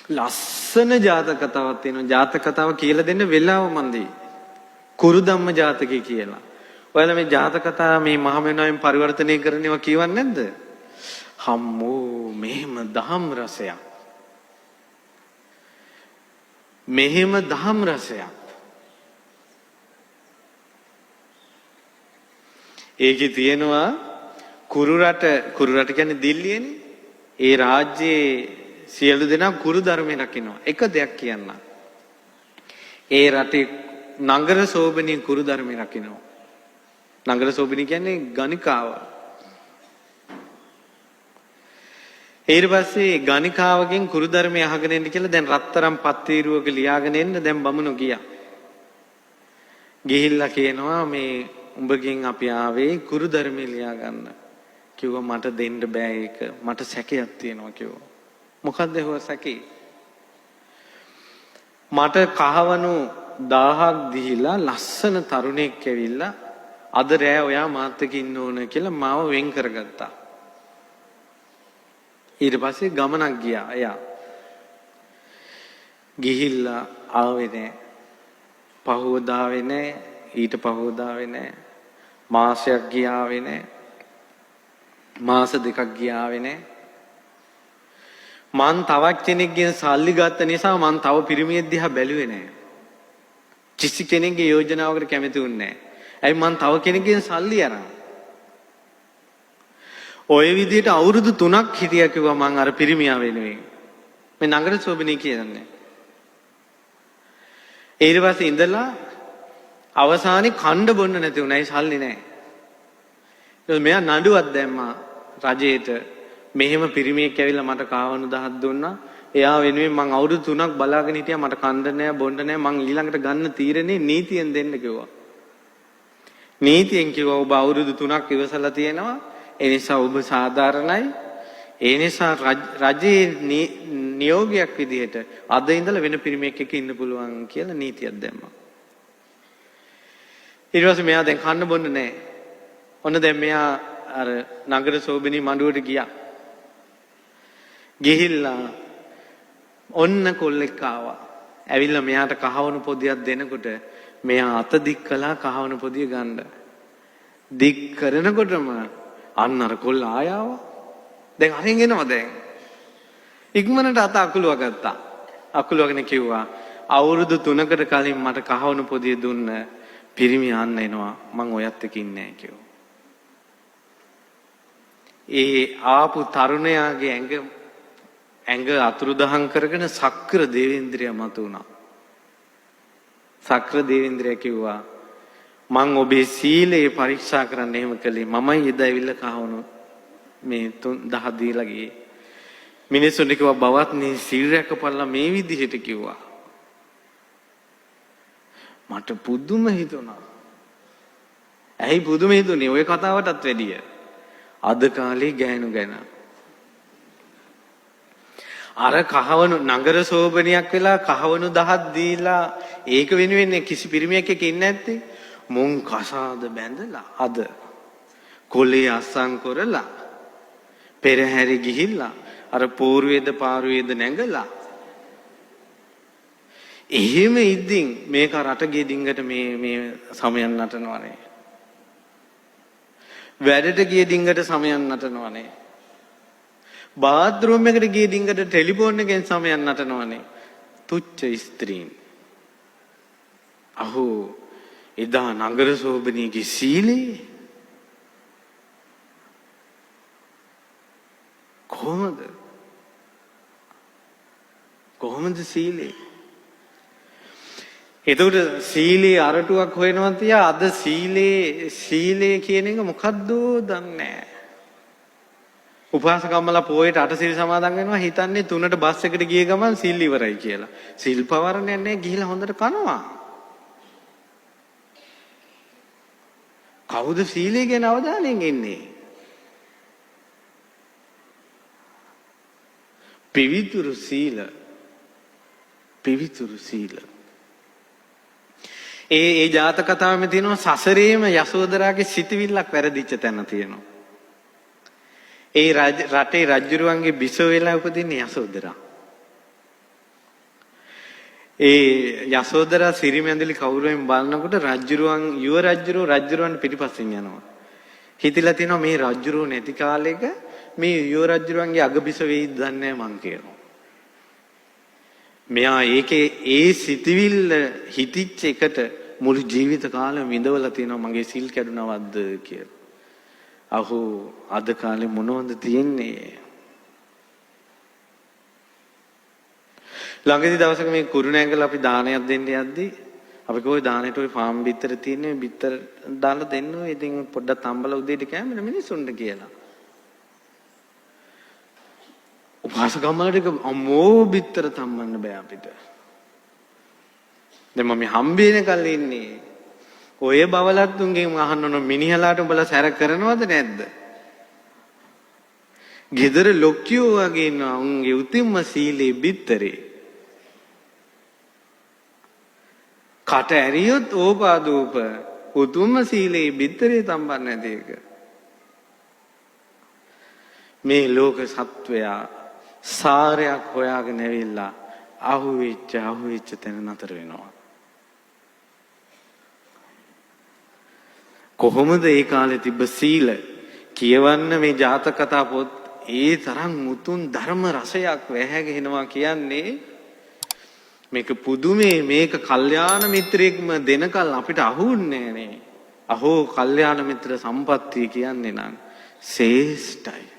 ලස්සන ජාතක කතාවක් තියෙනවා. ජාතක කතාව කියලා දෙන්න වෙලාව මන්දී. කුරුදම්ම ජාතකය කියලා. ඔයාලා මේ ජාතක කතාව මේ මහමෙවුනාවෙන් පරිවර්තනය කරන්නේවා කියවන්නේ නැද්ද? හම්මෝ මෙහෙම දහම් රසයක්. මෙහෙම දහම් රසයක්. ඒකේ තියෙනවා කුරු රට කියන්නේ දිල්ලියනේ. ඒ රාජ්‍යයේ සියලු දෙනා කුරු ධර්මය රකින්නවා. එක දෙයක් කියන්න. ඒ රටේ නගර සෝබනී කුරු ධර්මය රකින්නවා. නගර සෝබනී කියන්නේ ගණිකාව. ඊට පස්සේ ගණිකාවගෙන් කුරු ධර්මය අහගෙන එන්න කියලා දැන් රත්තරන් පත්තිරුවක ලියාගෙන එන්න දැන් බමුණු ගියා. ගිහිල්ලා කියනවා මේ උඹගෙන් අපි ආවේ කුරු ධර්මය ලියා ගන්න. කිව්වා මට දෙන්න බෑ ඒක. මට සැකයක් තියෙනවා කිව්වා. මොකක්ද ඒ සැකේ? මට කහවණු 1000ක් දීලා ලස්සන තරුණෙක් ඇවිල්ලා අද රෑ ඔයා මාත් එක්ක ඉන්න ඕන කියලා මාව වෙන් කරගත්තා. ඊට පස්සේ ගමනක් ගියා එයා. ගිහිල්ලා ආවේ නෑ. පහවදාවේ නෑ. ඊට පහවදාවේ නෑ. මාසයක් ගියාවේ නෑ. මාස දෙකක් ගියාවේ නෑ. මං තවත් කෙනෙක්ගෙන් සල්ලි ගත්ත නිසා මං තව පිරිමියෙක් දිහා බැලුවේ නෑ. කිසි කෙනෙක්ගේ යෝජනාවකට කැමති වුණේ නෑ. ඇයි මං තව කෙනෙක්ගෙන් සල්ලි අරන්. ඔය විදිහට අවුරුදු 3ක් හිටියා කිව්වා මං අර පිරිමියා වෙනුවෙන්. මේ නගර සෝබනේ කියන්නේ. ඊට පස්සේ ඉඳලා අවසානයේ කණ්ඩ බොන්න නැති වුණා. ඒ සල්ලි නෑ. ඊට මෙයා නඩුවක් දැම්මා රජේට. මෙහෙම පිරිමියෙක් ඇවිල්ලා මට කාවණු 1000ක් දුන්නා. එයා වෙනුවෙන් මං අවුරුදු 3ක් බලාගෙන හිටියා මට කණ්ඩ නෑ බොන්න නෑ. මං ඊළඟට ගන්න තීරණේ නීතියෙන් දෙන්න කිව්වා. නීතියෙන් කිව්වා ඔබ අවුරුදු 3ක් ඉවසලා තියෙනවා. ඒ නිසා ඔබ සාධාරණයි. ඒ නිසා රජයේ නියෝගයක් විදිහට අද ඉඳලා වෙන පිරිමියෙක් එක්ක ඉන්න පුළුවන් කියලා නීතියක් දැම්මා. ඊට පස්සේ මෙයා දැන් කන්න බොන්න නෑ. ඔන්න දැන් මෙයා අර නගර සෝබිනී මඬුවට ගියා. ගිහිල්ලා ඔන්න කොල්ලෙක් ආවා. ඇවිල්ලා මෙයාට කහවණු පොදියක් දෙනකොට මෙයා අත දික් කළා කහවණු පොදිය ගන්න. දික් කරනකොටම අන්න අර කොල්ල ආයාව. දැන් අරින් එනවා දැන්. ඉක්මනට අත අකුලුව ගත්තා. අකුලුවගෙන කිව්වා අවුරුදු 3කට කලින් මට කහවණු පොදිය දුන්න පිරිමි අන්න එනවා. මං ඔයත් එක්ක ඉන්නේ නැහැ කිව්වා. ඒ ආපු තරුණයාගේ ඇඟ අතුරුදහන් කරගෙන සක්‍ර දේවේන්ද්‍රයා මතුණා. සක්‍ර දේවේන්ද්‍රයා කිව්වා මං ඔබේ සීලය පරීක්ෂා කරන්න එහෙම කළේ මමයි එදා ඇවිල්ලා කහවණු මේ 1000 දීලා ගියේ. මිනිස්සුන්ට කිව්වා බවත් මේ සීල් රැකපල්ලා මේ විදිහට කිව්වා. මට පුදුම හිතුණා. ඇයි පුදුම හිතුනේ? ওই කතාවටත් වැඩිය. අද කාලේ ගෑනු ගැන. අර කහවණු නගර සෝබනියක් වෙලා කහවණු 1000ක් දීලා ඒක වෙනුවෙන් කිසි පිරිමියෙක් එක්ක ඉන්නේ නැත්තේ. මුන් කසාද බැඳලා අද කොලේ අස්සම් කරලා පෙරහැරි ගිහිල්ලා අර පූර්වේද පාර්වේද නැගලා එහෙම ඉද්දින් මේක රටගේ ඩිංගට මේ සමයන් නටනවනේ. වැඩට ගිය ඩිංගට සමයන් නටනවනේ. බාත්රූම් එකට ගිය ඩිංගට ටෙලිෆෝන් එකෙන් සමයන් නටනවනේ. තුච්ච ස්ත්‍රීන්. අහෝ එදා නගර සෝබනීගේ සීලේ කොහොමද සීලේ? එතකොට සීලේ අරටුවක් හොයනවා තියා අද සීලේ කියන එක මොකද්ද දන්නේ නැහැ. උපාසකම්මලා පොයට අටසිල් සමාදන් වෙනවා හිතන්නේ 3ට බස් එකට ගිය ගමන් සීල් ඉවරයි කියලා. සීල් පවරන්නේ නැහැ ගිහිලා හොඳට කනවා. කවුද සීලය ගැන අවධානයෙන් ඉන්නේ? පිවිතුරු සීල. ඒ ජාතක කතාවෙම තියෙනවා සසරේම යසෝදරාගේ සිතවිල්ලක් වැරදිච්ච තැන තියෙනවා. ඒ රටේ රජුරුවන්ගේ බිසව වෙලා උපදින්නේ යසෝදරා. ඒ යසෝදරා සිරිමැඳලි කවුරුවෙන් බලනකොට රජ්ජුරුවන් පිටිපස්සෙන් යනවා. හිතලා තිනවා මේ රජ්ජුරුව නැති කාලෙක මේ යුව රජ්ජුරුවන්ගේ අගබිස වෙයිද දන්නේ මං කියනවා. මෙයා ඒකේ ඒ සිතවිල්ල හිතිච්ච එකට මුළු ජීවිත කාලෙම විඳවලා තිනවා මගේ සිල් කැඩුනවද්ද කියලා. අහෝ අද කාලේ මොනවද තියෙන්නේ? ළඟදී දවසක මේ කුරුණෑගල අපි දානයක් දෙන්න යද්දී අපි කොයි දානෙට ඔය ෆාම් බිත්තර තියෙන්නේ බිත්තර දාලා දෙන්න ඔය ඉතින් පොඩ්ඩක් තම්බලා උදේට කෑමන මිනිස්සුන්ට කියලා. උපාසකම්මලට අම්මෝ බිත්තර තම්බන්න බෑ අපිට. දැන් මම හම්බෙන කල් ඉන්නේ. ඔය බවලත්තුන්ගෙන් අහන්න ඕන මිනිහලාට උඹලා සැර කරනවද නැද්ද? ගෙදර ලොක්කියෝ වගේ ඉන්නවා උන්ගේ උතින්ම සීලේ බිත්තරේ. කට ඇරියොත් ඕපාදූප උතුම්ම සීලේ බිත්තරේ තම්බන්න නැති එක. මේ ලෝක සත්වයා සාරයක් හොයාගෙන ඇවිල්ලා අහුවෙච්ච තැන නතර වෙනවා. කොහොමද ඒ කාලේ තිබ්බ සීල කියවන්න මේ ජාතක කතා පොත් ඒ තරම් මුතුන් ධර්ම රසයක් වැහැගෙනවා කියන්නේ මේක පුදුමේ මේක කල්යාණ මිත්‍රයෙක්ම දෙනකල් අපිට අහුන්නේ නේ. අහෝ කල්යාණ මිත්‍ර සම්පත්තිය කියන්නේ නම් ශ්‍රේෂ්ඨයි.